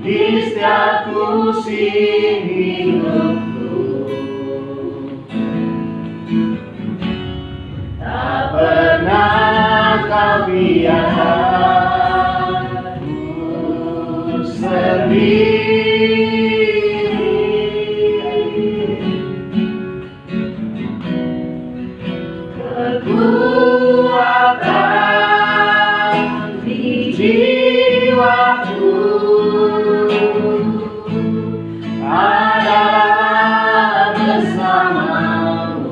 di setiap musim hidupku. Tak pernah kau biarkanku sendiri. Kekuatan di jiwaku adalah bersamamu.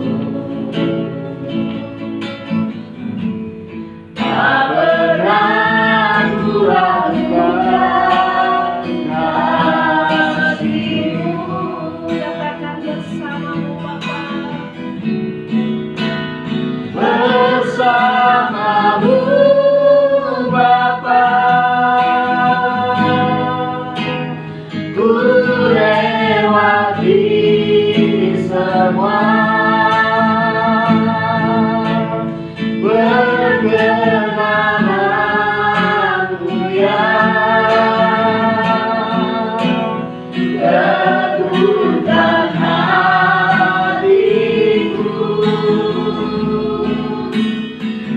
Tak pernah ku ragukan kasih-Mu. Katakan bersamamu Bapa. Bersamamu Bapa, ku lewati semua, berkenanmu yang teguhkan hatiku.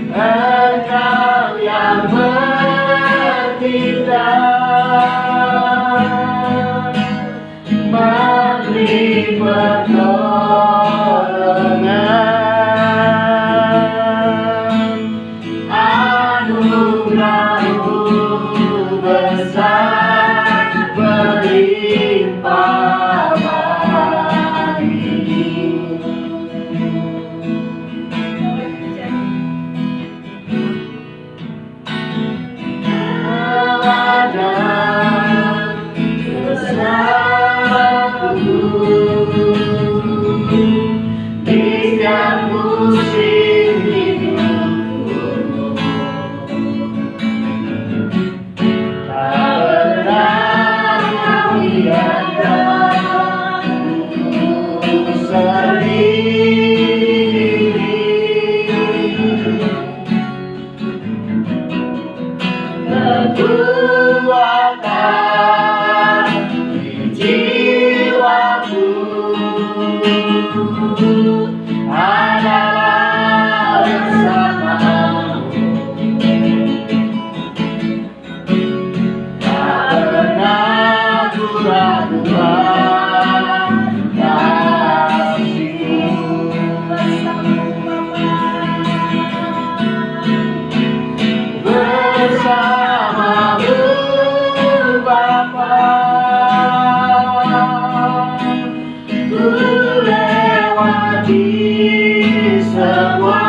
Engkau yang bertindak, memberi pertolongan, anugerah-Mu besar berlimpah bagiku. Di setiap musim hidupku, tak pernah kau biarkanku sendiri. Kekuatan di jiwaku adalah bersamamu. Tak pernah ku ragukan kasih-Mu. Bersamamu Bapa, ku lewati semua,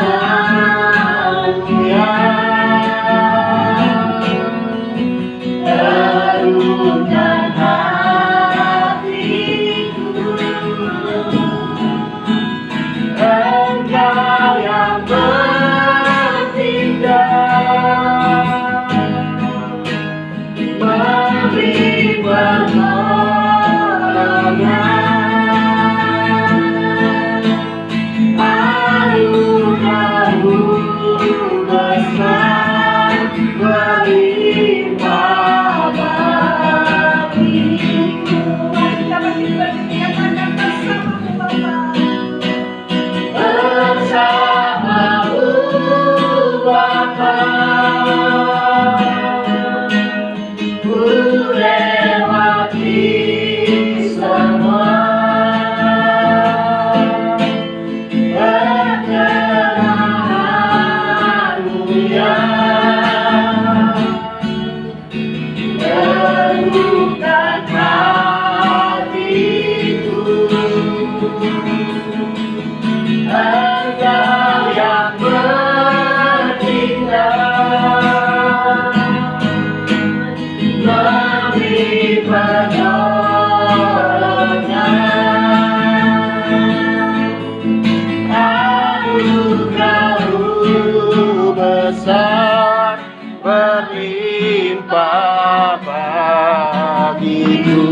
berkenanmu yang teguhkan hatiku. Engkau yang bertindak, memberi pertolongan, anugerah-Mu besar berlimpah bagiku. Kita berdiri katakan bersamamu Bapa. Bersamamu Bapa, ku lewati semua, berkenanmu yang teguhkan hatiku. Engkau yang bertindak, memberi pertolongan, anugerah-Mu besar berlimpah bagiku.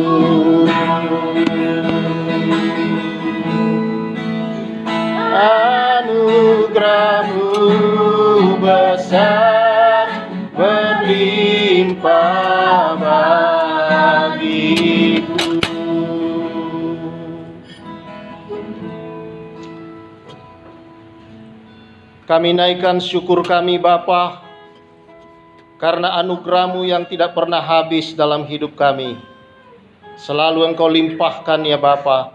Anugerah-Mu besar berlimpah bagiku. Kami naikkan syukur kami Bapa, karena anugerah-Mu yang tidak pernah habis dalam hidup kami. Selalu Engkau limpahkan ya Bapa.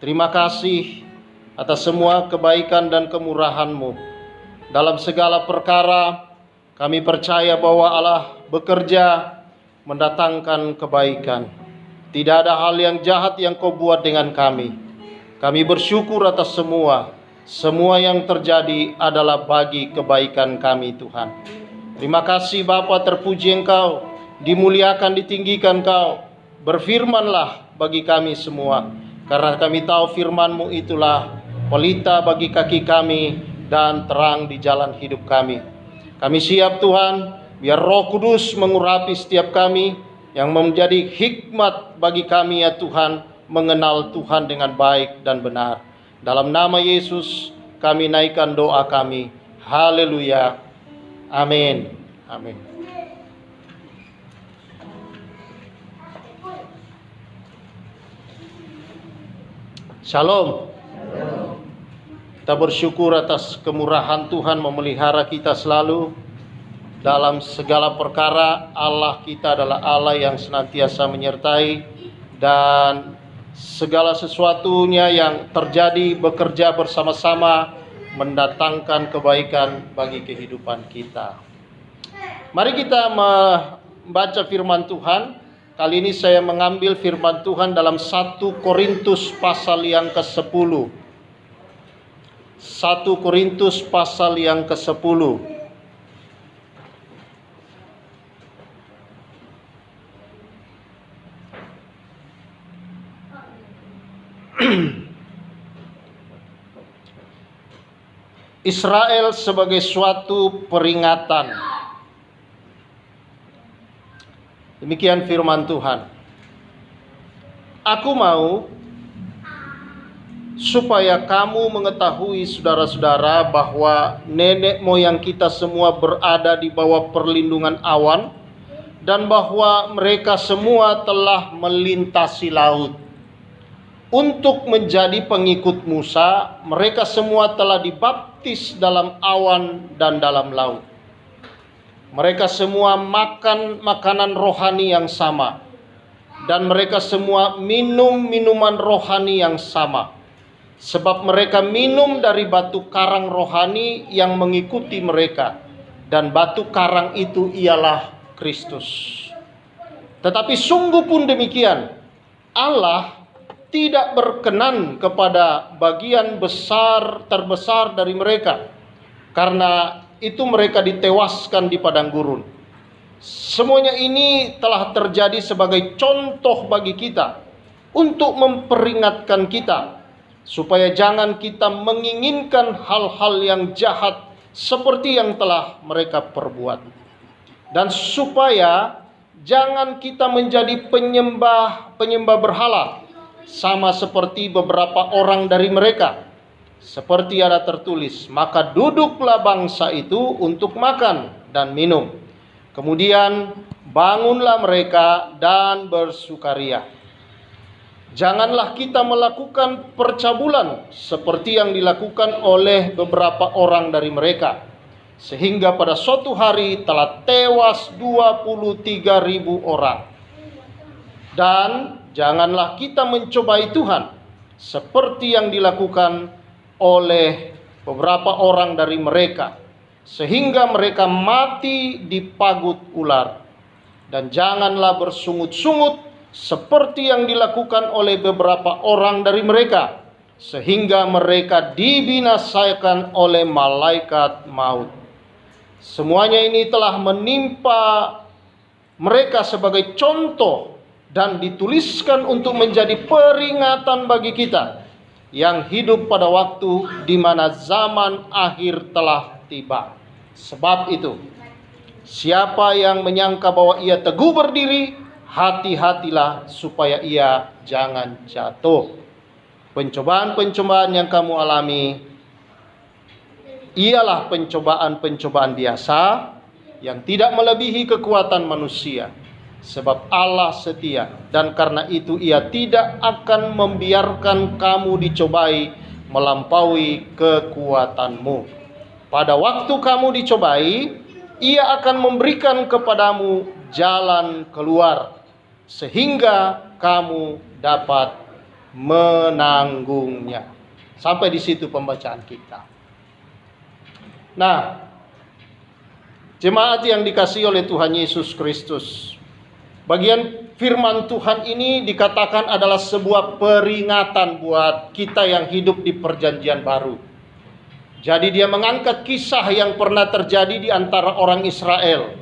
Terima kasih atas semua kebaikan dan kemurahan-Mu. Dalam segala perkara, kami percaya bahwa Allah bekerja mendatangkan kebaikan. Tidak ada hal yang jahat yang Kau buat dengan kami. Kami bersyukur atas semua yang terjadi adalah bagi kebaikan kami Tuhan. Terima kasih Bapa, terpuji Engkau, dimuliakan, ditinggikan Engkau. Berfirmanlah bagi kami semua, karena kami tahu firman-Mu itulah pelita bagi kaki kami dan terang di jalan hidup kami. Kami siap Tuhan, biar Roh Kudus mengurapi setiap kami, yang menjadi hikmat bagi kami ya Tuhan, mengenal Tuhan dengan baik dan benar. Dalam nama Yesus kami naikkan doa kami. Haleluya. Amin. Amin. Shalom. Kita bersyukur atas kemurahan Tuhan memelihara kita selalu. Dalam segala perkara Allah kita adalah Allah yang senantiasa menyertai, dan segala sesuatunya yang terjadi bekerja bersama-sama mendatangkan kebaikan bagi kehidupan kita. Mari kita membaca firman Tuhan. Kali ini saya mengambil firman Tuhan dalam 1 Korintus pasal yang ke-10. 1 Korintus pasal yang ke-10. Israel sebagai suatu peringatan. Demikian firman Tuhan. Aku mau supaya kamu mengetahui saudara-saudara bahwa nenek moyang kita semua berada di bawah perlindungan awan, dan bahwa mereka semua telah melintasi laut. Untuk menjadi pengikut Musa, mereka semua telah dibaptis dalam awan dan dalam laut. Mereka semua makan makanan rohani yang sama, dan mereka semua minum minuman rohani yang sama. Sebab mereka minum dari batu karang rohani yang mengikuti mereka, dan batu karang itu ialah Kristus. Tetapi sungguh pun demikian, Allah tidak berkenan kepada bagian terbesar dari mereka. Karena itu mereka ditewaskan di padang gurun. Semuanya ini telah terjadi sebagai contoh bagi kita, untuk memperingatkan kita, supaya jangan kita menginginkan hal-hal yang jahat seperti yang telah mereka perbuat. Dan supaya jangan kita menjadi penyembah berhala, sama seperti beberapa orang dari mereka. Seperti ada tertulis, maka duduklah bangsa itu untuk makan dan minum. Kemudian bangunlah mereka dan bersukaria. Janganlah kita melakukan percabulan seperti yang dilakukan oleh beberapa orang dari mereka, sehingga pada suatu hari telah tewas 23.000 orang. Dan janganlah kita mencobai Tuhan seperti yang dilakukan oleh beberapa orang dari mereka, sehingga mereka mati dipagut ular. Dan janganlah bersungut-sungut seperti yang dilakukan oleh beberapa orang dari mereka, sehingga mereka dibinasakan oleh malaikat maut. Semuanya ini telah menimpa mereka sebagai contoh dan dituliskan untuk menjadi peringatan bagi kita yang hidup pada waktu di mana zaman akhir telah tiba. Sebab itu, siapa yang menyangka bahwa ia teguh berdiri, hati-hatilah supaya ia jangan jatuh. Pencobaan-pencobaan yang kamu alami ialah pencobaan-pencobaan biasa yang tidak melebihi kekuatan manusia. Sebab Allah setia, dan karena itu Ia tidak akan membiarkan kamu dicobai melampaui kekuatanmu. Pada waktu kamu dicobai, Ia akan memberikan kepadamu jalan keluar, sehingga kamu dapat menanggungnya. Sampai di situ pembacaan kita. Nah, jemaat yang dikasihi oleh Tuhan Yesus Kristus, bagian firman Tuhan ini dikatakan adalah sebuah peringatan buat kita yang hidup di perjanjian baru. Jadi dia mengangkat kisah yang pernah terjadi di antara orang Israel,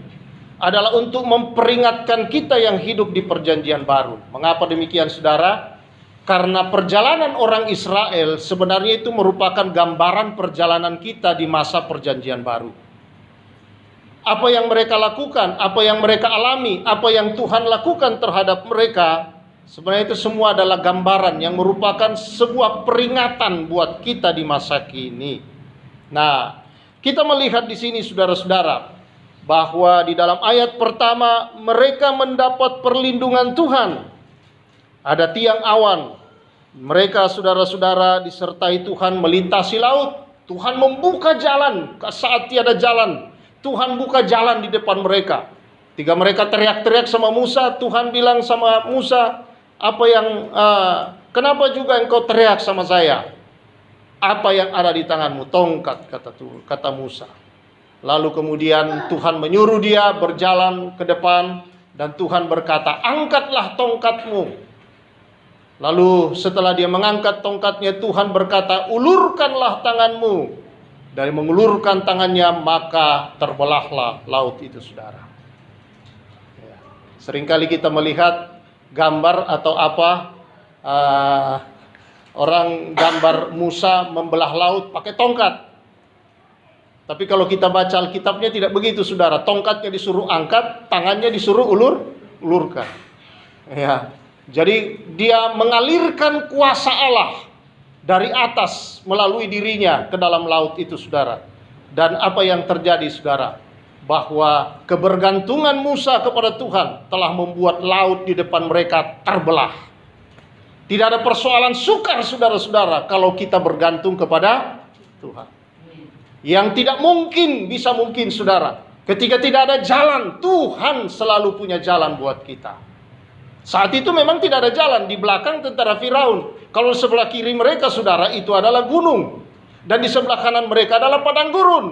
adalah untuk memperingatkan kita yang hidup di perjanjian baru. Mengapa demikian, saudara? Karena perjalanan orang Israel sebenarnya itu merupakan gambaran perjalanan kita di masa perjanjian baru. Apa yang mereka lakukan, apa yang mereka alami, apa yang Tuhan lakukan terhadap mereka, sebenarnya itu semua adalah gambaran yang merupakan sebuah peringatan buat kita di masa kini. Nah, kita melihat di sini saudara-saudara, bahwa di dalam ayat pertama mereka mendapat perlindungan Tuhan. Ada tiang awan. Mereka saudara-saudara disertai Tuhan melintasi laut. Tuhan membuka jalan saat tiada jalan. Tuhan buka jalan di depan mereka. Ketika mereka teriak-teriak sama Musa, Tuhan bilang sama Musa, kenapa juga engkau teriak sama saya? Apa yang ada di tanganmu? Tongkat, kata Musa. Lalu kemudian Tuhan menyuruh dia berjalan ke depan, dan Tuhan berkata, angkatlah tongkatmu. Lalu setelah dia mengangkat tongkatnya, Tuhan berkata, ulurkanlah tanganmu. Dari mengulurkan tangannya, maka terbelahlah laut itu, saudara. Seringkali kita melihat gambar atau orang gambar Musa membelah laut pakai tongkat. Tapi kalau kita baca Alkitabnya tidak begitu, saudara. Tongkatnya disuruh angkat, tangannya disuruh ulurkan. Ya. Jadi dia mengalirkan kuasa Allah dari atas melalui dirinya ke dalam laut itu, saudara. Dan apa yang terjadi, saudara? Bahwa kebergantungan Musa kepada Tuhan telah membuat laut di depan mereka terbelah. Tidak ada persoalan sukar, saudara-saudara, kalau kita bergantung kepada Tuhan. Yang tidak mungkin bisa mungkin, saudara. Ketika tidak ada jalan, Tuhan selalu punya jalan buat kita. Saat itu memang tidak ada jalan. Di belakang tentara Firaun. Kalau sebelah kiri mereka, saudara, itu adalah gunung. Dan di sebelah kanan mereka adalah padang gurun.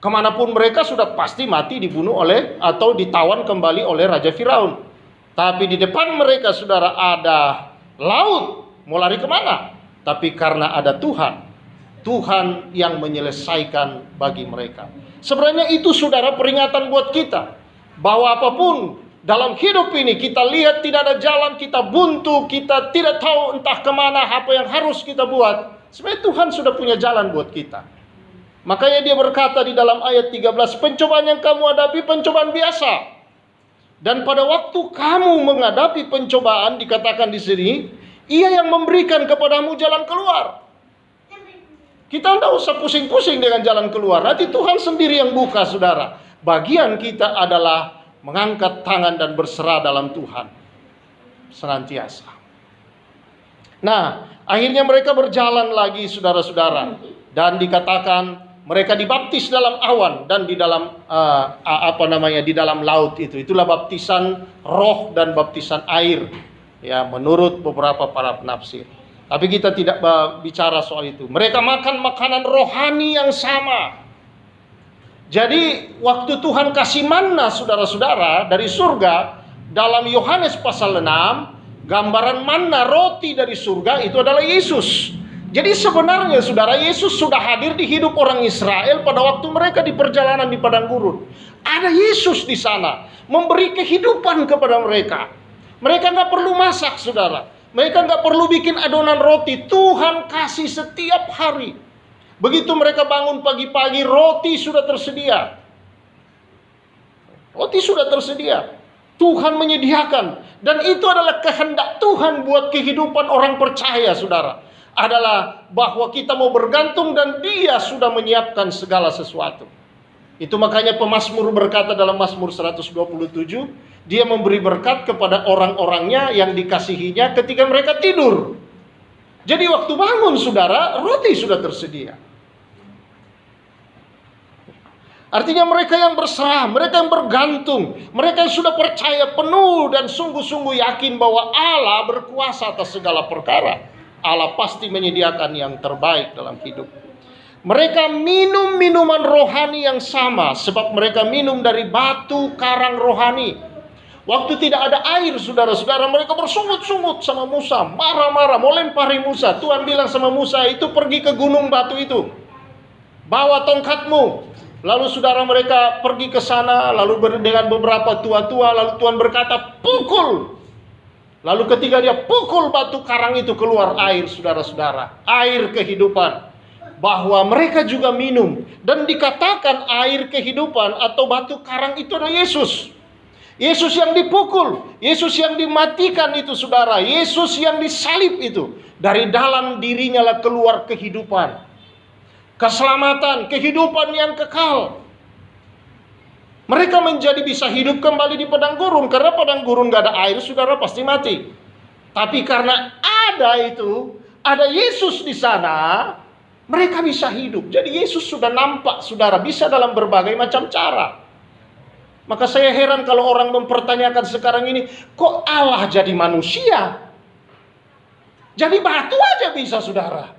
Kemanapun mereka sudah pasti mati, dibunuh oleh atau ditawan kembali oleh Raja Firaun. Tapi di depan mereka, saudara, ada laut. Mau lari kemana? Tapi karena ada Tuhan, Tuhan yang menyelesaikan bagi mereka. Sebenarnya itu, saudara, peringatan buat kita. Bahwa apapun dalam hidup ini kita lihat tidak ada jalan, kita buntu, kita tidak tahu entah kemana apa yang harus kita buat. Sebenarnya Tuhan sudah punya jalan buat kita. Makanya dia berkata di dalam ayat 13, pencobaan yang kamu hadapi pencobaan biasa. Dan pada waktu kamu menghadapi pencobaan, dikatakan di sini, Ia yang memberikan kepadamu jalan keluar. Kita tidak usah pusing-pusing dengan jalan keluar. Nanti Tuhan sendiri yang buka, saudara. Bagian kita adalah mengangkat tangan dan berserah dalam Tuhan senantiasa. Nah, akhirnya mereka berjalan lagi, saudara-saudara. Dan dikatakan mereka dibaptis dalam awan dan di dalam di dalam laut itu. Itulah baptisan roh dan baptisan air. Ya, menurut beberapa para penafsir. Tapi kita tidak bicara soal itu. Mereka makan makanan rohani yang sama. Jadi waktu Tuhan kasih manna, saudara-saudara, dari surga, dalam Yohanes pasal 6, gambaran manna roti dari surga itu adalah Yesus. Jadi sebenarnya, saudara, Yesus sudah hadir di hidup orang Israel pada waktu mereka di perjalanan di padang gurun. Ada Yesus di sana, memberi kehidupan kepada mereka. Mereka nggak perlu masak, saudara. Mereka nggak perlu bikin adonan roti. Tuhan kasih setiap hari. Begitu mereka bangun pagi-pagi, roti sudah tersedia. Roti sudah tersedia. Tuhan menyediakan. Dan itu adalah kehendak Tuhan buat kehidupan orang percaya, saudara. adalah bahwa kita mau bergantung dan Dia sudah menyiapkan segala sesuatu. Itu makanya pemazmur berkata dalam Mazmur 127, Dia memberi berkat kepada orang-orangnya yang dikasihinya ketika mereka tidur. Jadi waktu bangun saudara, roti sudah tersedia. Artinya mereka yang berserah, mereka yang bergantung, mereka yang sudah percaya penuh dan sungguh-sungguh yakin bahwa Allah berkuasa atas segala perkara. Allah pasti menyediakan yang terbaik dalam hidup. Mereka minum minuman rohani yang sama, sebab mereka minum dari batu karang rohani. Waktu tidak ada air, saudara-saudara, mereka bersungut-sungut sama Musa, marah-marah, mau lempari Musa. Tuhan bilang sama Musa, itu pergi ke gunung batu itu, bawa tongkatmu. Lalu saudara mereka pergi ke sana, lalu dengan beberapa tua-tua, lalu Tuhan berkata, pukul. Lalu ketika dia pukul batu karang itu, keluar air, saudara-saudara, air kehidupan. Bahwa mereka juga minum. Dan dikatakan air kehidupan atau batu karang itu adalah Yesus. Yesus yang dipukul, Yesus yang dimatikan itu saudara, Yesus yang disalib itu. Dari dalam dirinya lah keluar kehidupan, keselamatan, kehidupan yang kekal. Mereka menjadi bisa hidup kembali di padang gurun. Karena padang gurun gak ada air, saudara pasti mati. Tapi karena ada Yesus di sana, mereka bisa hidup. Jadi Yesus sudah nampak, saudara, bisa dalam berbagai macam cara. Maka saya heran kalau orang mempertanyakan sekarang ini, kok Allah jadi manusia? Jadi batu aja bisa, saudara.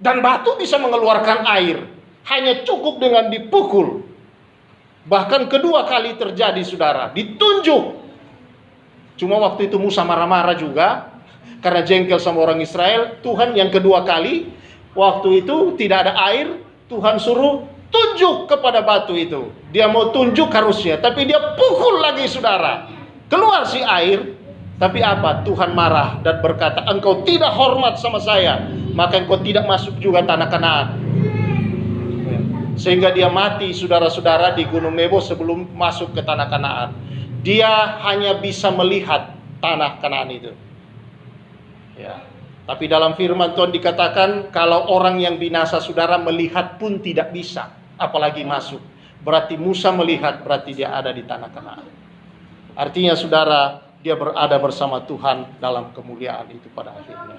Dan batu bisa mengeluarkan air. Hanya cukup dengan dipukul. Bahkan kedua kali terjadi, saudara, ditunjuk. Cuma waktu itu Musa marah-marah juga, karena jengkel sama orang Israel. Tuhan yang kedua kali, waktu itu tidak ada air, Tuhan suruh tunjuk kepada batu itu. Dia mau tunjuk harusnya, tapi dia pukul lagi, saudara. Keluar si air, tapi apa? Tuhan marah dan berkata, engkau tidak hormat sama saya, maka engkau tidak masuk juga tanah Kanaan. Sehingga dia mati, saudara-saudara, di Gunung Nebo sebelum masuk ke tanah Kanaan. Dia hanya bisa melihat tanah Kanaan itu. Ya. Tapi dalam firman Tuhan dikatakan, kalau orang yang binasa, saudara, melihat pun tidak bisa, apalagi masuk. Berarti Musa melihat, berarti dia ada di tanah Kanaan. Artinya, saudara, dia berada bersama Tuhan dalam kemuliaan itu pada akhirnya.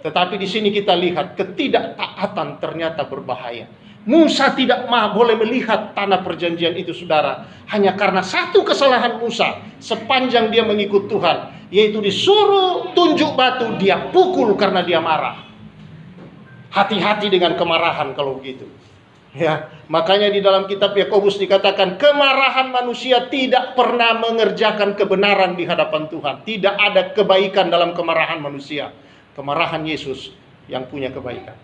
Tetapi di sini kita lihat ketidaktaatan ternyata berbahaya. Musa tidak boleh melihat tanah perjanjian itu, saudara, hanya karena satu kesalahan Musa sepanjang dia mengikut Tuhan, yaitu disuruh tunjuk batu, dia pukul karena dia marah. Hati-hati dengan kemarahan kalau begitu. Ya, makanya di dalam kitab Yakobus dikatakan kemarahan manusia tidak pernah mengerjakan kebenaran di hadapan Tuhan. Tidak ada kebaikan dalam kemarahan manusia. Kemarahan Yesus yang punya kebaikan.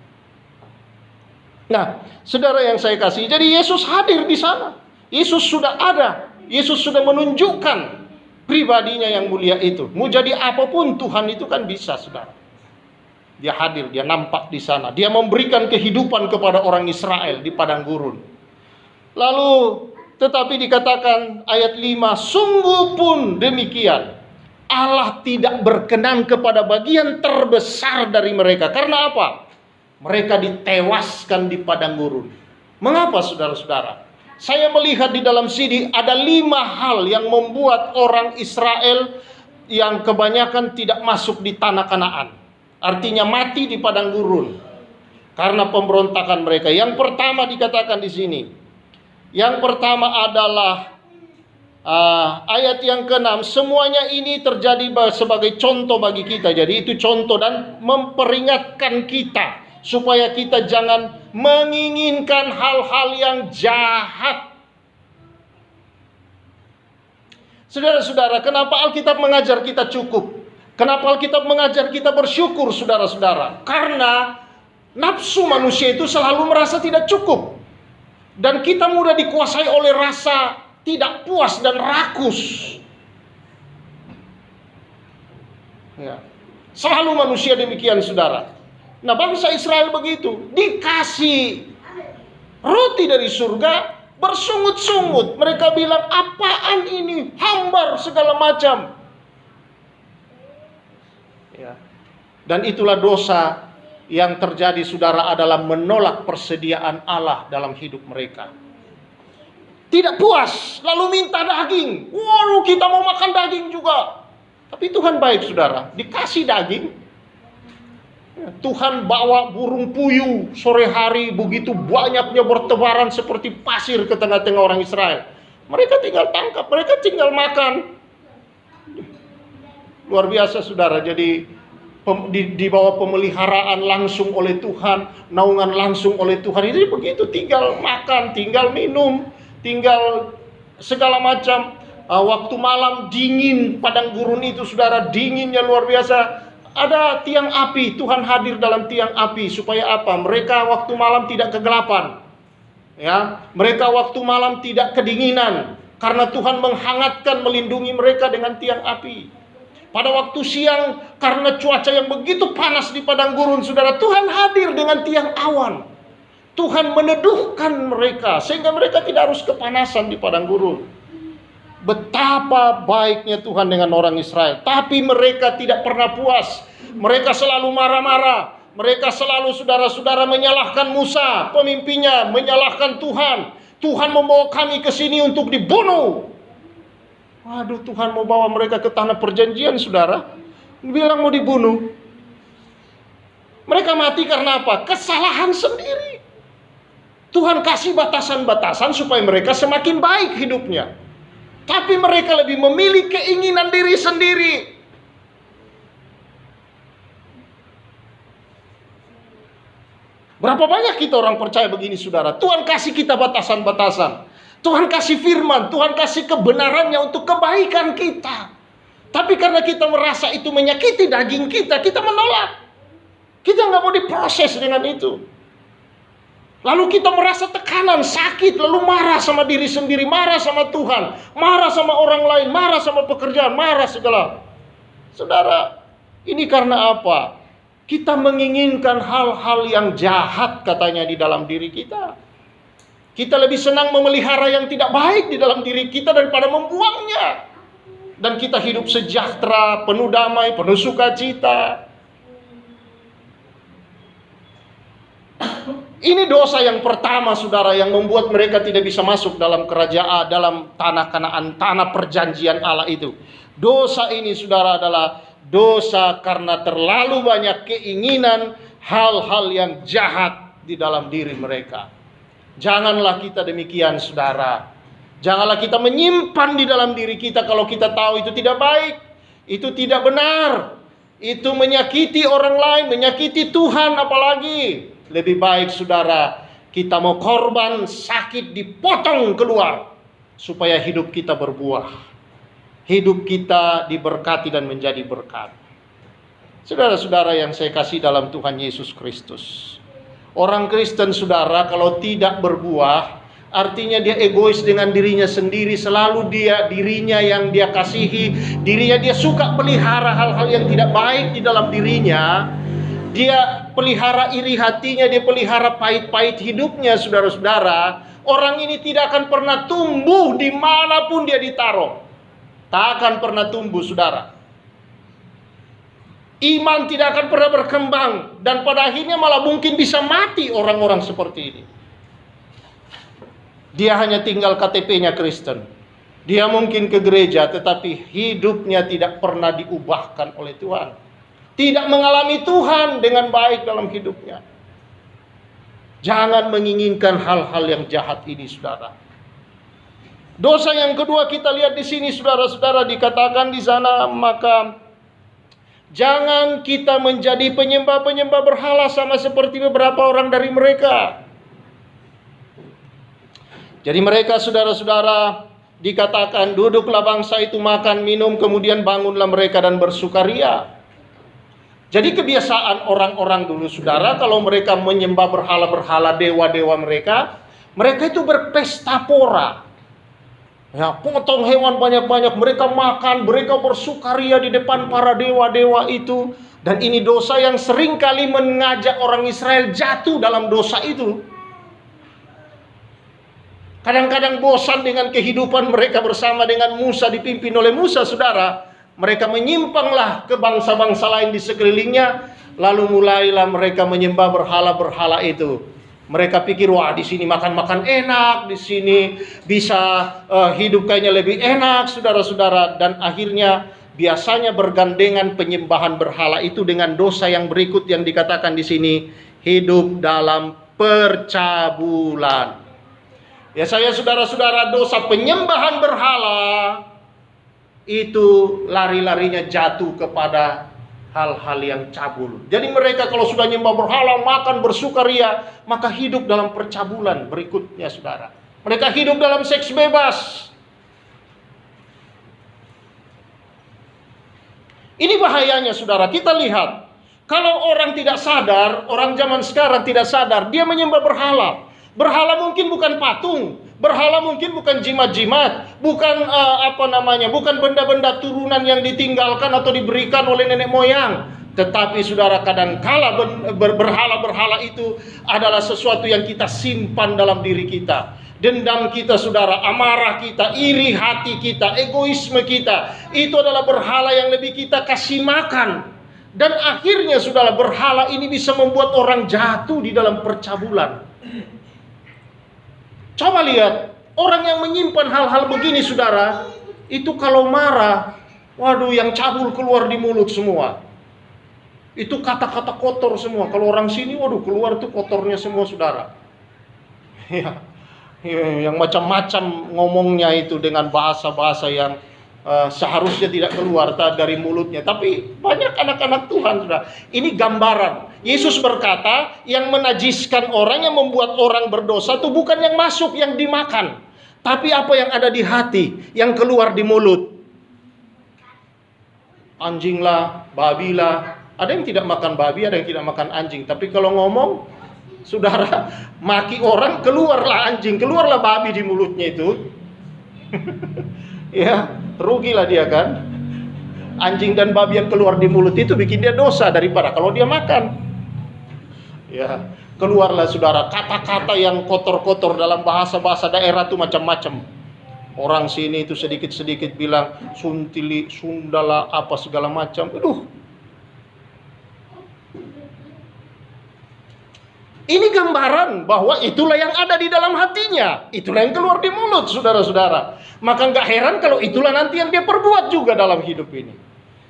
Nah, saudara yang saya kasih, jadi Yesus hadir di sana. Yesus sudah ada. Yesus sudah menunjukkan pribadinya yang mulia itu. Mau jadi apapun Tuhan itu kan bisa, saudara. Dia hadir, dia nampak di sana. Dia memberikan kehidupan kepada orang Israel di padang gurun. Lalu, tetapi dikatakan ayat 5, sungguh pun demikian. Allah tidak berkenan kepada bagian terbesar dari mereka. Karena apa? Mereka ditewaskan di padang gurun. Mengapa, saudara-saudara? Saya melihat di dalam sini ada 5 hal yang membuat orang Israel yang kebanyakan tidak masuk di tanah Kanaan. Artinya mati di padang gurun karena pemberontakan mereka. Yang pertama dikatakan di sini. Yang pertama adalah ayat yang ke-6, semuanya ini terjadi sebagai contoh bagi kita. Jadi itu contoh dan memperingatkan kita supaya kita jangan menginginkan hal-hal yang jahat. Saudara-saudara, kenapa Alkitab mengajar kita cukup? Kenapa Alkitab mengajar kita bersyukur, saudara-saudara? Karena nafsu manusia itu selalu merasa tidak cukup. Dan kita mudah dikuasai oleh rasa tidak puas dan rakus. Ya. Selalu manusia demikian, saudara. Nah, bangsa Israel begitu, dikasih roti dari surga, bersungut-sungut. Mereka bilang, apaan ini? Hambar segala macam. Ya. Dan itulah dosa yang terjadi, saudara, adalah menolak persediaan Allah dalam hidup mereka. Tidak puas, lalu minta daging. Waduh, kita mau makan daging juga. Tapi Tuhan baik, saudara, dikasih daging. Tuhan bawa burung puyuh sore hari, begitu banyaknya bertebaran seperti pasir ke tengah-tengah orang Israel. Mereka tinggal tangkap, mereka tinggal makan. Luar biasa, saudara. Jadi di bawah pemeliharaan langsung oleh Tuhan, naungan langsung oleh Tuhan. Jadi begitu, tinggal makan, tinggal minum, tinggal segala macam. Waktu malam dingin padang gurun itu, saudara, dinginnya luar biasa. Ada tiang api, Tuhan hadir dalam tiang api supaya apa? Mereka waktu malam tidak kegelapan. Ya, mereka waktu malam tidak kedinginan karena Tuhan menghangatkan, melindungi mereka dengan tiang api. Pada waktu siang, karena cuaca yang begitu panas di padang gurun, saudara, Tuhan hadir dengan tiang awan. Tuhan meneduhkan mereka, sehingga mereka tidak harus kepanasan di padang gurun. Betapa baiknya Tuhan dengan orang Israel. Tapi mereka tidak pernah puas. Mereka selalu marah-marah. Mereka selalu, saudara-saudara, menyalahkan Musa, pemimpinnya, menyalahkan Tuhan. Tuhan membawa kami ke sini untuk dibunuh. Waduh, Tuhan mau bawa mereka ke tanah perjanjian, saudara. Bilang mau dibunuh. Mereka mati karena apa? Kesalahan sendiri. Tuhan kasih batasan-batasan supaya mereka semakin baik hidupnya. Tapi mereka lebih memilih keinginan diri sendiri. Berapa banyak kita orang percaya begini, saudara? Tuhan kasih kita batasan-batasan. Tuhan kasih firman, Tuhan kasih kebenarannya untuk kebaikan kita. Tapi karena kita merasa itu menyakiti daging kita, kita menolak. Kita nggak mau diproses dengan itu. Lalu kita merasa tekanan, sakit, lalu marah sama diri sendiri, marah sama Tuhan, marah sama orang lain, marah sama pekerjaan, marah segala. Saudara, ini karena apa? Kita menginginkan hal-hal yang jahat katanya di dalam diri kita. Kita lebih senang memelihara yang tidak baik di dalam diri kita daripada membuangnya. Dan kita hidup sejahtera, penuh damai, penuh sukacita. Ini dosa yang pertama, saudara, yang membuat mereka tidak bisa masuk dalam kerajaan, dalam tanah Kanaan, tanah perjanjian Allah itu. Dosa ini, saudara, adalah dosa karena terlalu banyak keinginan hal-hal yang jahat di dalam diri mereka. Janganlah kita demikian, saudara. Janganlah kita menyimpan di dalam diri kita kalau kita tahu itu tidak baik, itu tidak benar, itu menyakiti orang lain, menyakiti Tuhan apalagi. Lebih baik, saudara, kita mau korban sakit dipotong keluar supaya hidup kita berbuah. Hidup kita diberkati dan menjadi berkat. Saudara-saudara yang saya kasih dalam Tuhan Yesus Kristus. Orang Kristen, saudara, kalau tidak berbuah, artinya dia egois dengan dirinya sendiri. Selalu dirinya yang dia kasihi, dirinya dia suka pelihara hal-hal yang tidak baik di dalam dirinya. Dia pelihara iri hatinya, dia pelihara pahit-pahit hidupnya, saudara-saudara. Orang ini tidak akan pernah tumbuh dimanapun dia ditaruh. Tak akan pernah tumbuh, saudara. Iman tidak akan pernah berkembang. Dan pada akhirnya malah mungkin bisa mati orang-orang seperti ini. Dia hanya tinggal KTP-nya Kristen. Dia mungkin ke gereja, tetapi hidupnya tidak pernah diubahkan oleh Tuhan. Tidak mengalami Tuhan dengan baik dalam hidupnya. Jangan menginginkan hal-hal yang jahat ini, saudara. Dosa yang kedua kita lihat di sini, saudara-saudara, dikatakan di sana, maka jangan kita menjadi penyembah-penyembah berhala sama seperti beberapa orang dari mereka. Jadi mereka, saudara-saudara, dikatakan duduklah bangsa itu makan minum, kemudian bangunlah mereka dan bersukaria. Jadi kebiasaan orang-orang dulu, saudara, kalau mereka menyembah berhala-berhala, dewa-dewa mereka itu berpesta pora. Ya, potong hewan banyak-banyak, mereka makan, mereka bersukaria di depan para dewa-dewa itu. Dan ini dosa yang seringkali mengajak orang Israel jatuh dalam dosa itu. Kadang-kadang bosan dengan kehidupan mereka bersama dengan Musa, dipimpin oleh Musa, saudara. Mereka menyimpanglah ke bangsa-bangsa lain di sekelilingnya. Lalu mulailah mereka menyembah berhala-berhala itu. Mereka pikir, wah di sini makan-makan enak, di sini bisa hidup kayaknya lebih enak, saudara-saudara. Dan akhirnya biasanya bergandengan penyembahan berhala itu dengan dosa yang berikut yang dikatakan di sini, hidup dalam percabulan. Ya saya saudara-saudara, dosa penyembahan berhala itu lari-larinya jatuh kepada hal-hal yang cabul. Jadi mereka kalau sudah nyembah berhala, makan bersukaria, maka hidup dalam percabulan berikutnya, saudara. Mereka hidup dalam seks bebas. Ini bahayanya, saudara. Kita lihat, kalau orang tidak sadar, orang zaman sekarang tidak sadar, dia menyembah berhala. Berhala mungkin bukan patung, berhala mungkin bukan jimat-jimat, bukan bukan benda-benda turunan yang ditinggalkan atau diberikan oleh nenek moyang. Tetapi saudara, kadangkala berhala-berhala itu adalah sesuatu yang kita simpan dalam diri kita. Dendam kita, saudara, amarah kita, iri hati kita, egoisme kita, itu adalah berhala yang lebih kita kasih makan. Dan akhirnya, saudara, berhala ini bisa membuat orang jatuh di dalam percabulan. Coba lihat, orang yang menyimpan hal-hal begini, saudara, itu kalau marah, waduh, yang cabul keluar di mulut semua. Itu kata-kata kotor semua. Kalau orang sini, waduh, keluar tuh kotornya semua, saudara. Ya, yang macam-macam ngomongnya itu dengan bahasa-bahasa yang seharusnya tidak keluar dari mulutnya. Tapi banyak anak-anak Tuhan, saudara. Ini gambaran. Yesus berkata, yang menajiskan orang, yang membuat orang berdosa itu bukan yang masuk, yang dimakan, tapi apa yang ada di hati, yang keluar di mulut. Anjing lah, babi lah. Ada yang tidak makan babi, ada yang tidak makan anjing. Tapi kalau ngomong, saudara, maki orang, keluarlah anjing, keluarlah babi di mulutnya itu. Ya, rugilah dia kan. Anjing dan babi yang keluar di mulut itu bikin dia dosa daripada kalau dia makan. Ya, keluarlah saudara kata-kata yang kotor-kotor dalam bahasa-bahasa daerah itu macam-macam. Orang sini itu sedikit-sedikit bilang suntili, sundala, apa segala macam. Aduh. Ini gambaran bahwa itulah yang ada di dalam hatinya. Itulah yang keluar di mulut, saudara-saudara. Maka nggak heran kalau itulah nanti yang dia perbuat juga dalam hidup ini.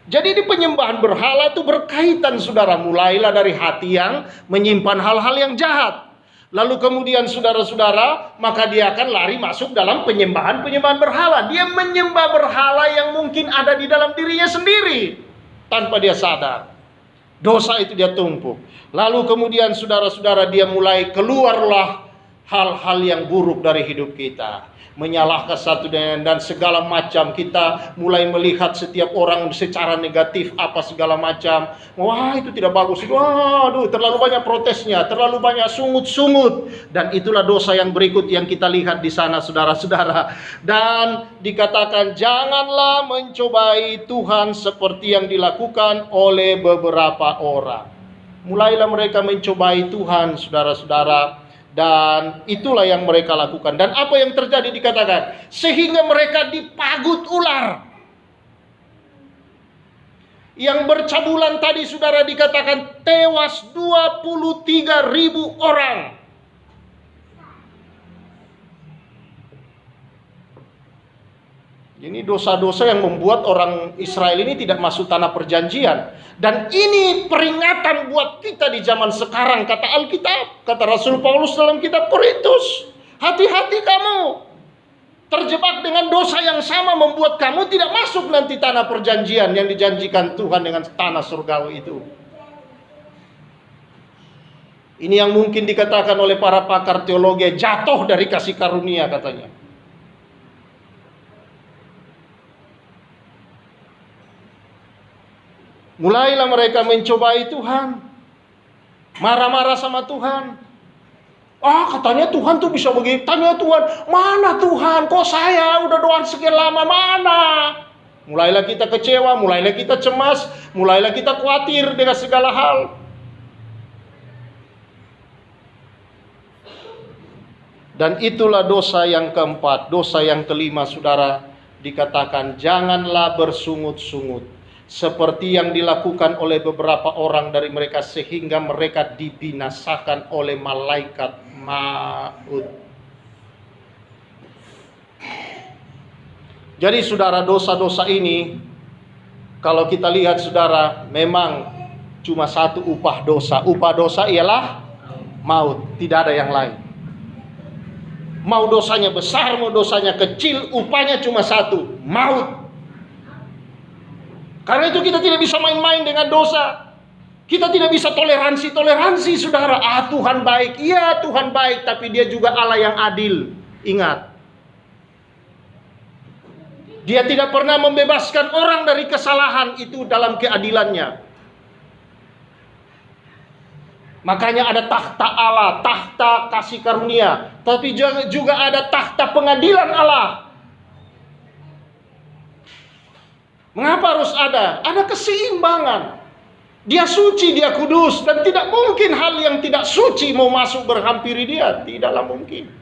Jadi di penyembahan berhala itu berkaitan, saudara. Mulailah dari hati yang menyimpan hal-hal yang jahat. Lalu kemudian saudara-saudara, maka dia akan lari masuk dalam penyembahan berhala. Dia menyembah berhala yang mungkin ada di dalam dirinya sendiri tanpa dia sadar. Dosa itu dia tumpuk. Lalu kemudian saudara-saudara, dia mulai keluarlah hal-hal yang buruk dari hidup kita. Menyalahkan satu dan segala macam. Kita mulai melihat setiap orang secara negatif, apa segala macam. Wah, itu tidak bagus. Waduh, terlalu banyak protesnya, terlalu banyak sungut-sungut. Dan itulah dosa yang berikut yang kita lihat di sana, saudara-saudara. Dan dikatakan, janganlah mencobai Tuhan seperti yang dilakukan oleh beberapa orang. Mulailah mereka mencobai Tuhan, saudara-saudara. Dan itulah yang mereka lakukan. Dan apa yang terjadi dikatakan, sehingga mereka dipagut ular. Yang bercabulan tadi, saudara, dikatakan tewas 23.000 orang. Ini dosa-dosa yang membuat orang Israel ini tidak masuk tanah perjanjian. Dan ini peringatan buat kita di zaman sekarang, kata Alkitab, kata Rasul Paulus dalam kitab Korintus. Hati-hati kamu terjebak dengan dosa yang sama, membuat kamu tidak masuk nanti tanah perjanjian yang dijanjikan Tuhan dengan tanah surgawi itu. Ini yang mungkin dikatakan oleh para pakar teologi jatuh dari kasih karunia, katanya. Mulailah mereka mencobai Tuhan. Marah-marah sama Tuhan. Katanya Tuhan tuh bisa begitu. Tanya Tuhan, mana Tuhan? Kok saya udah doa sekian lama, mana? Mulailah kita kecewa, mulailah kita cemas, mulailah kita khawatir dengan segala hal. Dan itulah dosa yang keempat. Dosa yang kelima, saudara, dikatakan janganlah bersungut-sungut. seperti yang dilakukan oleh beberapa orang dari mereka, sehingga mereka dibinasakan oleh malaikat maut. Jadi saudara, dosa-dosa ini kalau kita lihat saudara, memang cuma satu upah dosa. Upah dosa ialah maut, tidak ada yang lain. Mau dosanya besar, mau dosanya kecil, upahnya cuma satu, maut. Karena itu kita tidak bisa main-main dengan dosa. Kita tidak bisa toleransi saudara. Tuhan baik, iya Tuhan baik, tapi Dia juga Allah yang adil. Ingat, Dia tidak pernah membebaskan orang dari kesalahan itu dalam keadilannya. Makanya ada tahta Allah, tahta kasih karunia, tapi juga ada tahta pengadilan Allah. Mengapa harus ada? Ada keseimbangan. Dia suci, Dia kudus, dan tidak mungkin hal yang tidak suci mau masuk berhampiri Dia. Tidaklah mungkin.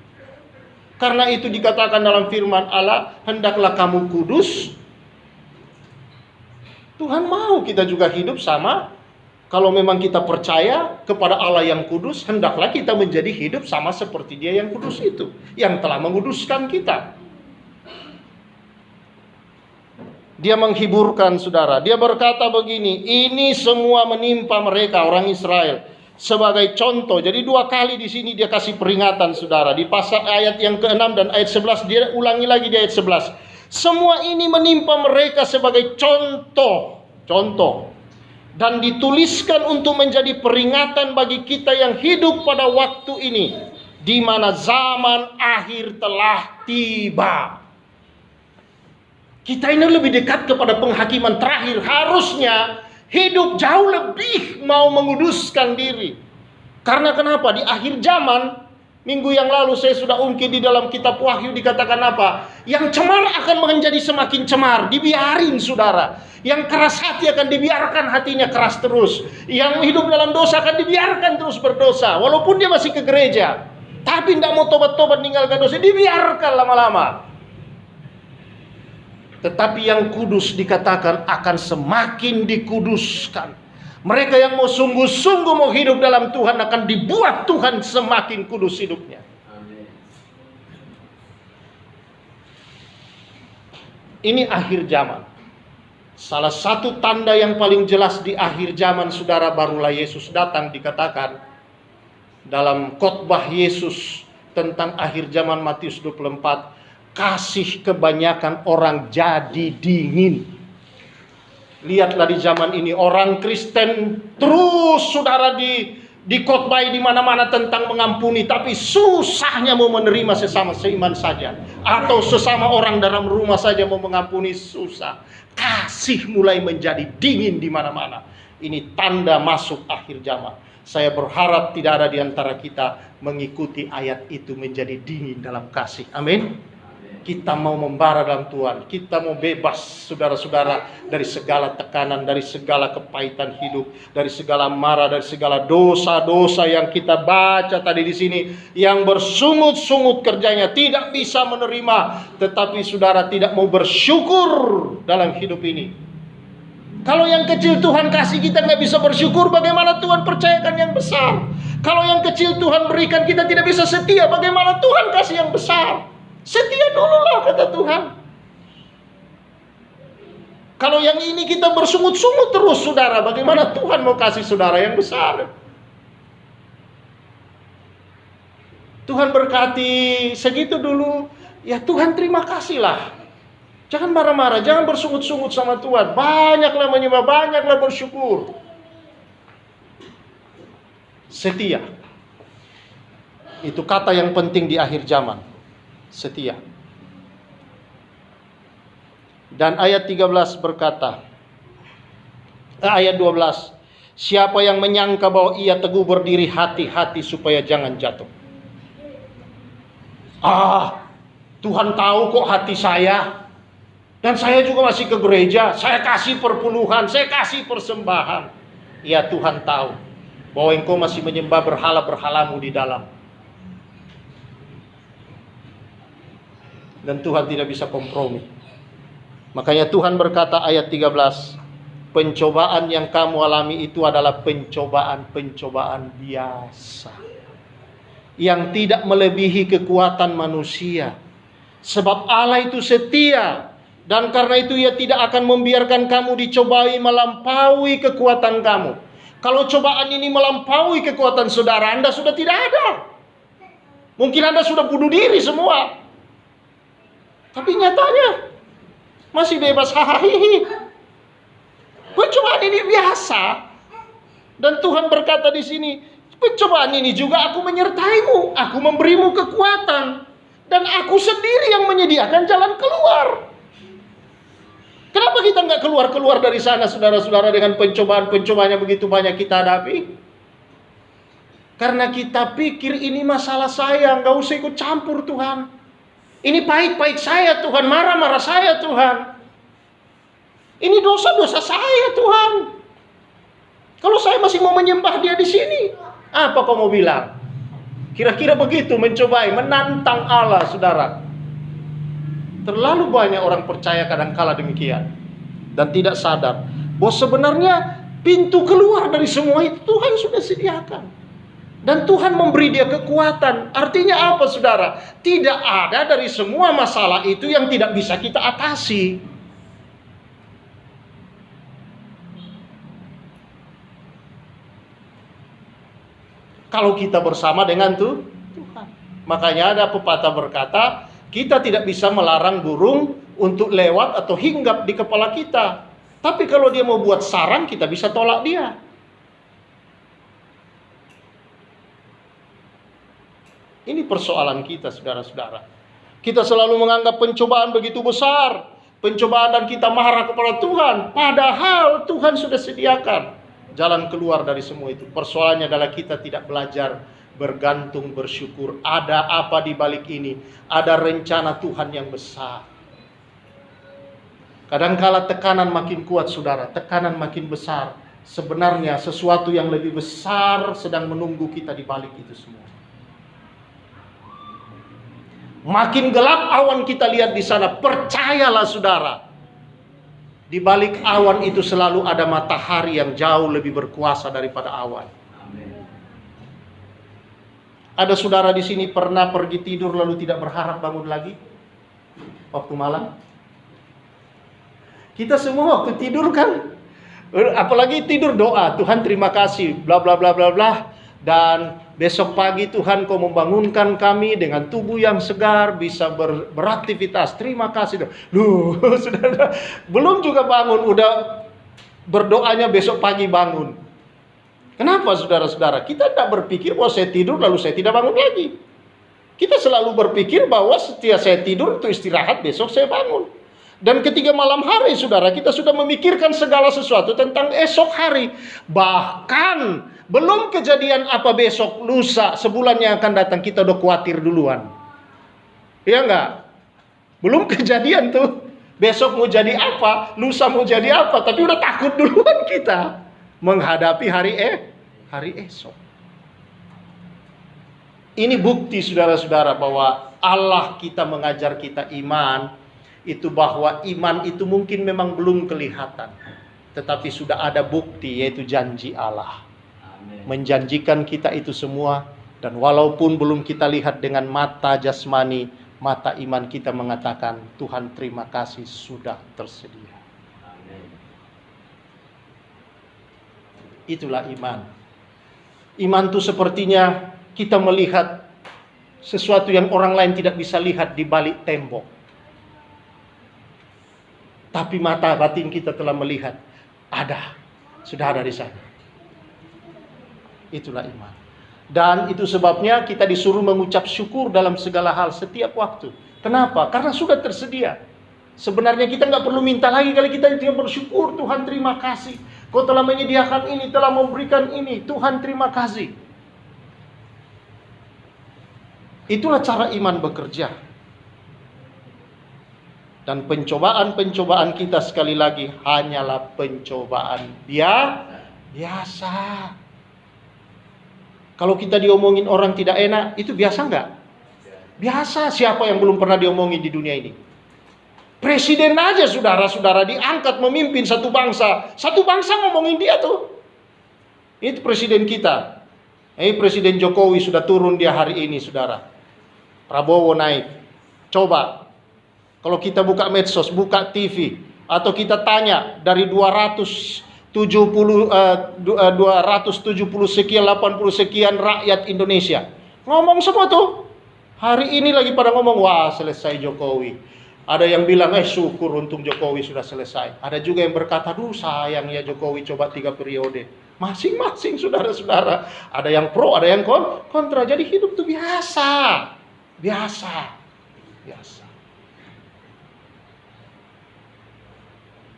Karena itu dikatakan dalam firman Allah, hendaklah kamu kudus. Tuhan mau kita juga hidup sama. Kalau memang kita percaya kepada Allah yang kudus, hendaklah kita menjadi hidup sama seperti Dia yang kudus itu, yang telah menguduskan kita. Dia menghiburkan saudara. Dia berkata begini, ini semua menimpa mereka orang Israel sebagai contoh. Jadi 2 kali di sini dia kasih peringatan saudara. Di pasal ayat yang ke-6 dan ayat 11 dia ulangi lagi di ayat 11. Semua ini menimpa mereka sebagai contoh. Dan dituliskan untuk menjadi peringatan bagi kita yang hidup pada waktu ini, di mana zaman akhir telah tiba. Kita ini lebih dekat kepada penghakiman terakhir. Harusnya hidup jauh lebih mau menguduskan diri. Karena kenapa? Di akhir zaman, minggu yang lalu saya sudah ungkit di dalam kitab Wahyu, dikatakan apa? Yang cemar akan menjadi semakin cemar. Dibiarin saudara. Yang keras hati akan dibiarkan hatinya keras terus. Yang hidup dalam dosa akan dibiarkan terus berdosa. Walaupun dia masih ke gereja, tapi tidak mau tobat-tobat meninggalkan dosa, dibiarkan lama-lama. Tetapi yang kudus dikatakan akan semakin dikuduskan. Mereka yang mau sungguh-sungguh mau hidup dalam Tuhan akan dibuat Tuhan semakin kudus hidupnya. Amin. Ini akhir zaman. Salah satu tanda yang paling jelas di akhir zaman saudara, barulah Yesus datang. Dikatakan dalam khotbah Yesus tentang akhir zaman Matius 24, kasih kebanyakan orang jadi dingin. Lihatlah di zaman ini orang Kristen terus saudara dikhotbahi di mana-mana tentang mengampuni, tapi susahnya mau menerima sesama seiman saja, atau sesama orang dalam rumah saja mau mengampuni, susah. Kasih mulai menjadi dingin di mana-mana. Ini tanda masuk akhir zaman. Saya berharap tidak ada di antara kita mengikuti ayat itu menjadi dingin dalam kasih. Amin. Kita mau membara dalam Tuhan. Kita mau bebas saudara-saudara dari segala tekanan, dari segala kepahitan hidup, dari segala marah, dari segala dosa-dosa yang kita baca tadi di sini, yang bersungut-sungut kerjanya, tidak bisa menerima, tetapi saudara tidak mau bersyukur dalam hidup ini. Kalau yang kecil Tuhan kasih kita nggak bisa bersyukur, bagaimana Tuhan percayakan yang besar? Kalau yang kecil Tuhan berikan kita tidak bisa setia, bagaimana Tuhan kasih yang besar? Setia dululah kata Tuhan. Kalau yang ini kita bersungut-sungut terus saudara, bagaimana Tuhan mau kasih saudara yang besar? Tuhan berkati segitu dulu, ya Tuhan terima kasihlah. Jangan marah-marah, jangan bersungut-sungut sama Tuhan. Banyaklah menyembah, banyaklah bersyukur. Setia. Itu kata yang penting di akhir zaman. Setia. Dan ayat 13 berkata, ayat 12, siapa yang menyangka bahwa ia teguh berdiri, hati-hati supaya jangan jatuh. Tuhan tahu kok hati saya. Dan saya juga masih ke gereja, saya kasih perpuluhan, saya kasih persembahan. Ya Tuhan tahu bahwa engkau masih menyembah berhala-berhalamu di dalam. Dan Tuhan tidak bisa kompromi. Makanya Tuhan berkata ayat 13, Pencobaan yang kamu alami itu adalah pencobaan-pencobaan biasa, yang tidak melebihi kekuatan manusia. Sebab Allah itu setia, dan karena itu Ia tidak akan membiarkan kamu dicobai melampaui kekuatan kamu. Kalau cobaan ini melampaui kekuatan saudara, Anda sudah tidak ada. Mungkin Anda sudah bunuh diri semua. Tapi nyatanya masih bebas hahaha. Pencobaan ini biasa. Dan Tuhan berkata di sini, pencobaan ini juga aku menyertaimu, aku memberimu kekuatan, dan aku sendiri yang menyediakan jalan keluar. Kenapa kita nggak keluar dari sana, saudara-saudara, dengan pencobaan-pencobaan yang begitu banyak kita hadapi? Karena kita pikir ini masalah saya, nggak usah ikut campur Tuhan. Ini pahit-pahit saya Tuhan, marah-marah saya Tuhan. Ini dosa-dosa saya Tuhan. Kalau saya masih mau menyembah Dia di sini, apa kau mau bilang? Kira-kira begitu, mencobai, menantang Allah, saudara. Terlalu banyak orang percaya kadang-kala demikian dan tidak sadar bahwa sebenarnya pintu keluar dari semua itu Tuhan sudah sediakan. Dan Tuhan memberi dia kekuatan. Artinya apa, saudara? Tidak ada dari semua masalah itu yang tidak bisa kita atasi. Kalau kita bersama dengan Tuhan. Makanya ada pepatah berkata, kita tidak bisa melarang burung untuk lewat atau hinggap di kepala kita. Tapi kalau dia mau buat sarang, kita bisa tolak dia. Ini persoalan kita, saudara-saudara. Kita selalu menganggap pencobaan begitu besar. Pencobaan dan kita marah kepada Tuhan. Padahal Tuhan sudah sediakan jalan keluar dari semua itu. Persoalannya adalah kita tidak belajar bergantung, bersyukur. Ada apa di balik ini? Ada rencana Tuhan yang besar. Kadangkala tekanan makin kuat, saudara. Tekanan makin besar. Sebenarnya sesuatu yang lebih besar sedang menunggu kita di balik itu semua. Makin gelap awan kita lihat di sana, percayalah saudara, di balik awan itu selalu ada matahari yang jauh lebih berkuasa daripada awan. Ada saudara di sini pernah pergi tidur lalu tidak berharap bangun lagi waktu malam? Kita semua waktu tidur kan, apalagi tidur doa, Tuhan terima kasih, bla bla bla bla bla. Dan besok pagi Tuhan kau membangunkan kami dengan tubuh yang segar, bisa beraktivitas. Terima kasih. Loh, saudara, belum juga bangun, udah berdoanya besok pagi bangun. Kenapa saudara-saudara? Kita tidak berpikir bahwa saya tidur lalu saya tidak bangun lagi. Kita selalu berpikir bahwa setiap saya tidur itu istirahat, besok saya bangun. Dan ketika malam hari, saudara, kita sudah memikirkan segala sesuatu tentang esok hari. Bahkan belum kejadian apa besok, lusa, sebulan yang akan datang, kita udah khawatir duluan. Iya enggak? Belum kejadian tuh. Besok mau jadi apa, lusa mau jadi apa, tapi udah takut duluan kita menghadapi hari esok. Ini bukti, saudara-saudara, bahwa Allah kita mengajar kita iman. Itu bahwa iman itu mungkin memang belum kelihatan, tetapi sudah ada bukti, yaitu janji Allah. Amen. Menjanjikan kita itu semua. Dan walaupun belum kita lihat dengan mata jasmani, mata iman kita mengatakan, Tuhan terima kasih sudah tersedia. Amen. Itulah iman. Iman itu sepertinya kita melihat sesuatu yang orang lain tidak bisa lihat di balik tembok. Tapi mata batin kita telah melihat, sudah ada di sana. Itulah iman. Dan itu sebabnya kita disuruh mengucap syukur dalam segala hal setiap waktu. Kenapa? Karena sudah tersedia. Sebenarnya kita nggak perlu minta lagi, kalau kita tinggal bersyukur, Tuhan terima kasih. Kau telah menyediakan ini, telah memberikan ini, Tuhan terima kasih. Itulah cara iman bekerja. Dan pencobaan-pencobaan kita sekali lagi hanyalah pencobaan biasa. Kalau kita diomongin orang tidak enak, itu biasa nggak? Biasa. Siapa yang belum pernah diomongin di dunia ini? Presiden aja saudara-saudara diangkat memimpin satu bangsa. Satu bangsa ngomongin dia tuh. Itu presiden kita. Presiden Jokowi sudah turun dia hari ini saudara. Prabowo naik. Coba. Kalau kita buka medsos, buka TV. Atau kita tanya dari 270 sekian, 80 sekian rakyat Indonesia. Ngomong semua tuh. Hari ini lagi pada ngomong, wah selesai Jokowi. Ada yang bilang, syukur untung Jokowi sudah selesai. Ada juga yang berkata, duh sayang ya Jokowi coba 3 periode. Masing-masing saudara-saudara. Ada yang pro, ada yang kontra. Jadi hidup itu biasa. Biasa.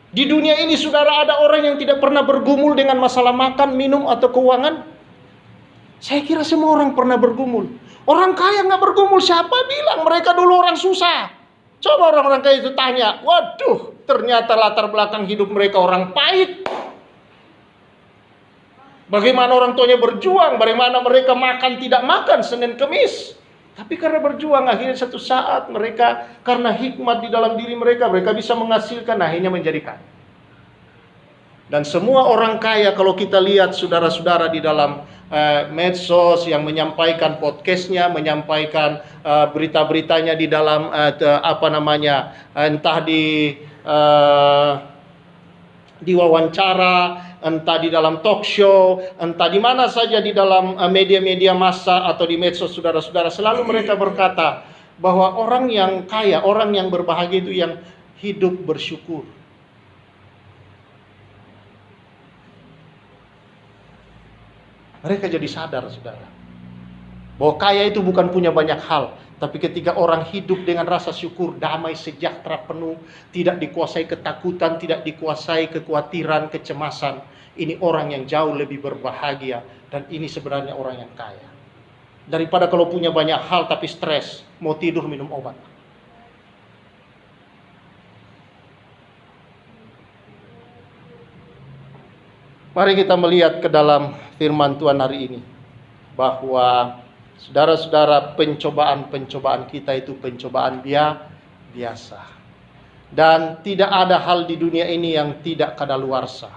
Di dunia ini saudara ada orang yang tidak pernah bergumul dengan masalah makan, minum, atau keuangan. Saya kira semua orang pernah bergumul. Orang kaya nggak bergumul, siapa bilang mereka dulu orang susah? Coba orang-orang kaya itu tanya, waduh, ternyata latar belakang hidup mereka orang pahit. Bagaimana orang tuanya berjuang, bagaimana mereka makan tidak makan Senin Kemis. Tapi karena berjuang, akhirnya satu saat mereka, karena hikmat di dalam diri mereka bisa menghasilkan, akhirnya menjadi kaya. Dan semua orang kaya kalau kita lihat saudara-saudara di dalam medsos yang menyampaikan podcastnya, menyampaikan berita-beritanya di dalam entah di wawancara, entah di dalam talk show, entah di mana saja di dalam media-media massa atau di medsos saudara-saudara, selalu mereka berkata bahwa orang yang kaya, orang yang berbahagia itu yang hidup bersyukur. Mereka jadi sadar saudara bahwa kaya itu bukan punya banyak hal, tapi ketika orang hidup dengan rasa syukur, damai, sejahtera penuh, tidak dikuasai ketakutan, tidak dikuasai kekhawatiran, kecemasan, ini orang yang jauh lebih berbahagia. Dan ini sebenarnya orang yang kaya. Daripada kalau punya banyak hal tapi stres, mau tidur minum obat. Mari kita melihat ke dalam firman Tuhan hari ini, bahwa saudara-saudara, pencobaan-pencobaan kita itu pencobaan biasa. Dan tidak ada hal di dunia ini yang tidak kadaluarsa.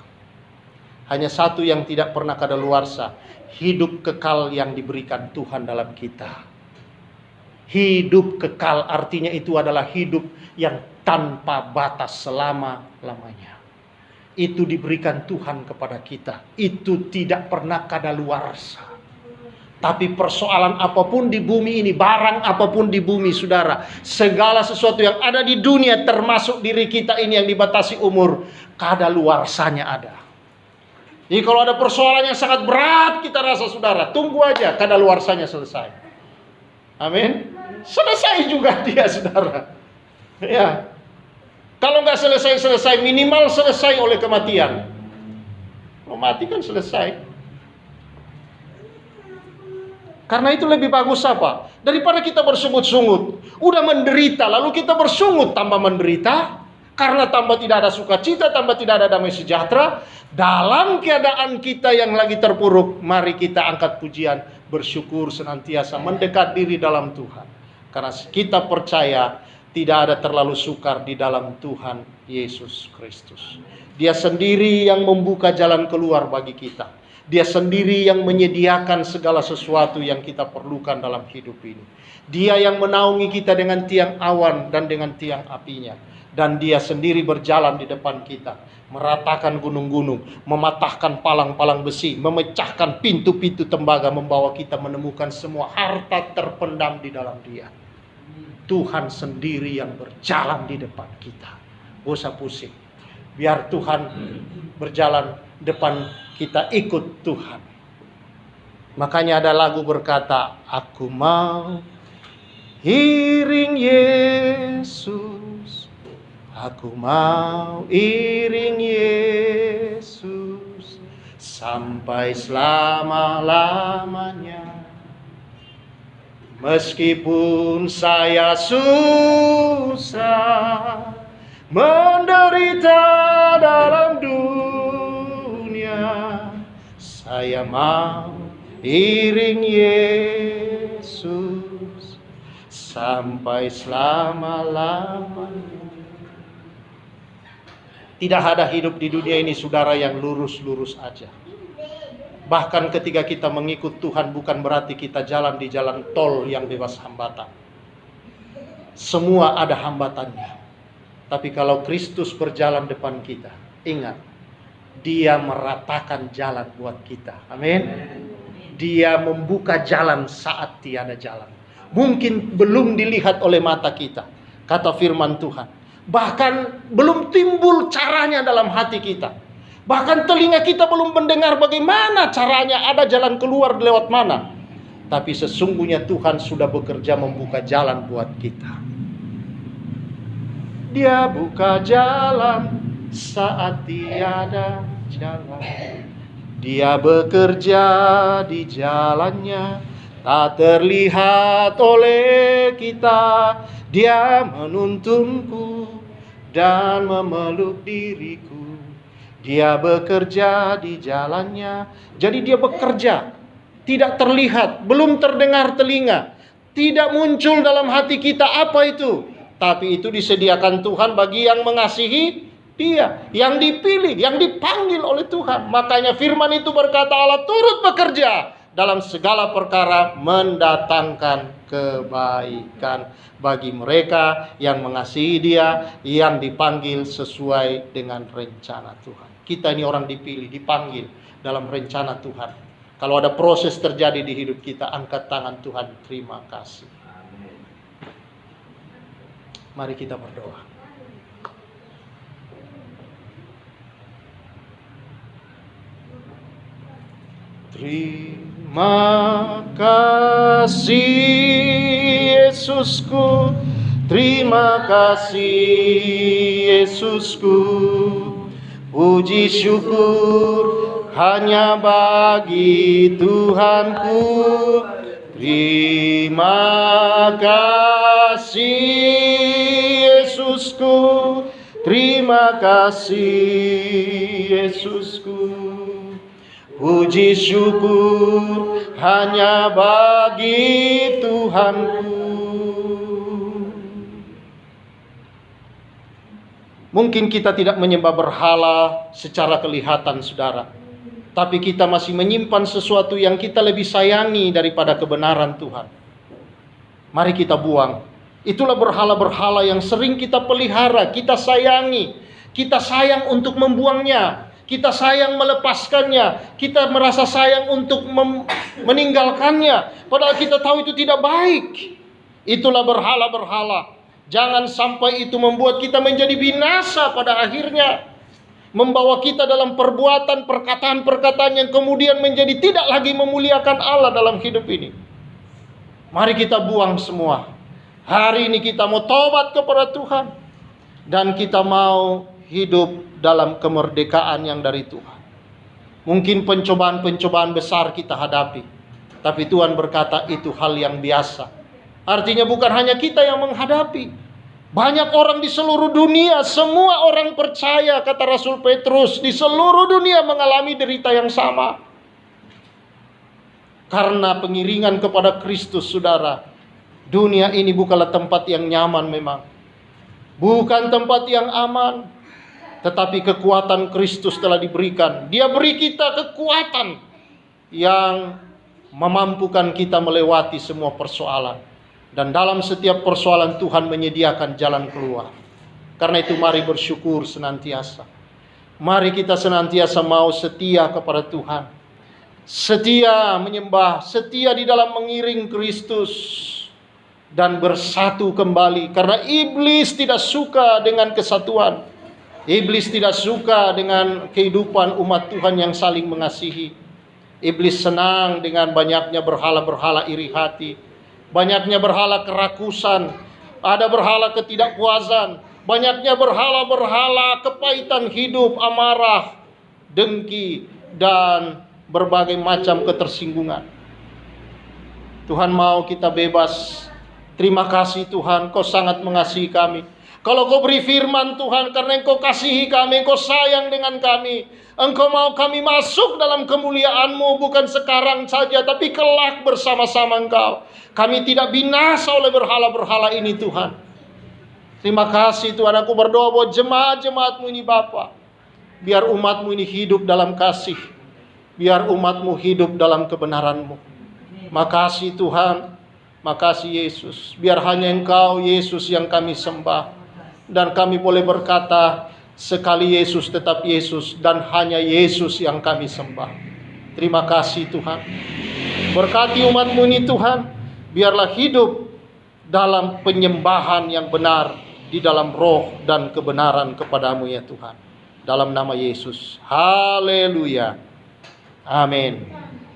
Hanya satu yang tidak pernah kadaluarsa, hidup kekal yang diberikan Tuhan dalam kita. Hidup kekal artinya itu adalah hidup yang tanpa batas selama-lamanya. Itu diberikan Tuhan kepada kita. Itu tidak pernah kadaluarsa. Tapi persoalan apapun di bumi ini, barang apapun di bumi saudara, segala sesuatu yang ada di dunia termasuk diri kita ini yang dibatasi umur, kadaluarsanya ada. Jadi kalau ada persoalan yang sangat berat kita rasa saudara, tunggu aja kadaluarsanya selesai. Amin. Selesai juga dia saudara. Ya. Kalau nggak selesai, minimal selesai oleh kematian. Kalau mati kan selesai. Karena itu lebih bagus apa? Daripada kita bersungut-sungut, udah menderita, lalu kita bersungut tambah menderita, karena tambah tidak ada sukacita, tambah tidak ada damai sejahtera. Dalam keadaan kita yang lagi terpuruk, mari kita angkat pujian, bersyukur senantiasa, mendekat diri dalam Tuhan. Karena kita percaya tidak ada terlalu sukar di dalam Tuhan Yesus Kristus. Dia sendiri yang membuka jalan keluar bagi kita. Dia sendiri yang menyediakan segala sesuatu yang kita perlukan dalam hidup ini. Dia yang menaungi kita dengan tiang awan dan dengan tiang apinya. Dan dia sendiri berjalan di depan kita, meratakan gunung-gunung, mematahkan palang-palang besi, memecahkan pintu-pintu tembaga, membawa kita menemukan semua harta terpendam di dalam dia. Tuhan sendiri yang berjalan di depan kita. Gak usah pusing. Biar Tuhan berjalan depan kita, ikut Tuhan. Makanya ada lagu berkata, aku mau iring Yesus. Aku mau iring Yesus sampai selama-lamanya. Meskipun saya susah menderita dalam dunia, saya mau iring Yesus sampai selama-lamanya. Tidak ada hidup di dunia ini saudara yang lurus-lurus aja. Bahkan ketika kita mengikut Tuhan bukan berarti kita jalan di jalan tol yang bebas hambatan. Semua ada hambatannya. Tapi kalau Kristus berjalan depan kita, ingat, Dia meratakan jalan buat kita. Amin. Dia membuka jalan saat tiada jalan. Mungkin belum dilihat oleh mata kita, kata firman Tuhan. Bahkan belum timbul caranya dalam hati kita. Bahkan telinga kita belum mendengar bagaimana caranya, ada jalan keluar lewat mana. Tapi sesungguhnya Tuhan sudah bekerja membuka jalan buat kita. Dia buka jalan saat tiada jalan. Dia bekerja di jalannya, tak terlihat oleh kita. Dia menuntunku dan memeluk diriku. Dia bekerja di jalannya. Jadi dia bekerja, tidak terlihat, belum terdengar telinga, tidak muncul dalam hati kita apa itu. Tapi itu disediakan Tuhan bagi yang mengasihi Dia, yang dipilih, yang dipanggil oleh Tuhan. Makanya firman itu berkata Allah turut bekerja dalam segala perkara mendatangkan kebaikan bagi mereka yang mengasihi Dia, yang dipanggil sesuai dengan rencana Tuhan. Kita ini orang dipilih, dipanggil dalam rencana Tuhan. Kalau ada proses terjadi di hidup kita, angkat tangan Tuhan, terima kasih. Mari kita berdoa. Terima kasih Yesusku, terima kasih Yesusku. Puji syukur hanya bagi Tuhanku. Terima kasih Yesusku, terima kasih Yesusku. Puji syukur hanya bagi Tuhanku. Mungkin kita tidak menyembah berhala secara kelihatan, saudara. Tapi kita masih menyimpan sesuatu yang kita lebih sayangi daripada kebenaran Tuhan. Mari kita buang. Itulah berhala-berhala yang sering kita pelihara, kita sayangi. Kita sayang untuk membuangnya. Kita sayang melepaskannya. Kita merasa sayang untuk meninggalkannya. Padahal kita tahu itu tidak baik. Itulah berhala-berhala. Jangan sampai itu membuat kita menjadi binasa pada akhirnya. Membawa kita dalam perbuatan, perkataan-perkataan yang kemudian menjadi tidak lagi memuliakan Allah dalam hidup ini. Mari kita buang semua. Hari ini kita mau tobat kepada Tuhan. Dan kita mau hidup dalam kemerdekaan yang dari Tuhan. Mungkin pencobaan-pencobaan besar kita hadapi. Tapi Tuhan berkata itu hal yang biasa. Artinya bukan hanya kita yang menghadapi. Banyak orang di seluruh dunia, semua orang percaya, kata Rasul Petrus, di seluruh dunia mengalami derita yang sama. Karena pengiringan kepada Kristus, saudara. Dunia ini bukanlah tempat yang nyaman memang. Bukan tempat yang aman. Tetapi kekuatan Kristus telah diberikan. Dia beri kita kekuatan yang memampukan kita melewati semua persoalan. Dan dalam setiap persoalan Tuhan menyediakan jalan keluar. Karena itu mari bersyukur senantiasa. Mari kita senantiasa mau setia kepada Tuhan. Setia menyembah, setia di dalam mengiring Kristus. Dan bersatu kembali. Karena iblis tidak suka dengan kesatuan. Iblis tidak suka dengan kehidupan umat Tuhan yang saling mengasihi. Iblis senang dengan banyaknya berhala-berhala iri hati. Banyaknya berhala kerakusan, ada berhala ketidakpuasan, banyaknya berhala-berhala kepahitan hidup, amarah, dengki, dan berbagai macam ketersinggungan. Tuhan mau kita bebas. Terima kasih Tuhan, Kau sangat mengasihi kami. Kalau Kau beri firman Tuhan, karena Engkau kasihi kami, Engkau sayang dengan kami. Engkau mau kami masuk dalam kemuliaan-Mu, bukan sekarang saja, tapi kelak bersama-sama Engkau. Kami tidak binasa oleh berhala-berhala ini Tuhan. Terima kasih Tuhan, aku berdoa buat jemaat-jemaat-Mu ini Bapa. Biar umat-Mu ini hidup dalam kasih. Biar umat-Mu hidup dalam kebenaran-Mu. Makasih Tuhan, makasih Yesus. Biar hanya Engkau Yesus yang kami sembah. Dan kami boleh berkata, sekali Yesus tetap Yesus, dan hanya Yesus yang kami sembah. Terima kasih Tuhan. Berkati umat-Mu ini Tuhan. Biarlah hidup dalam penyembahan yang benar, di dalam roh dan kebenaran kepadamu ya Tuhan. Dalam nama Yesus. Haleluya. Amin.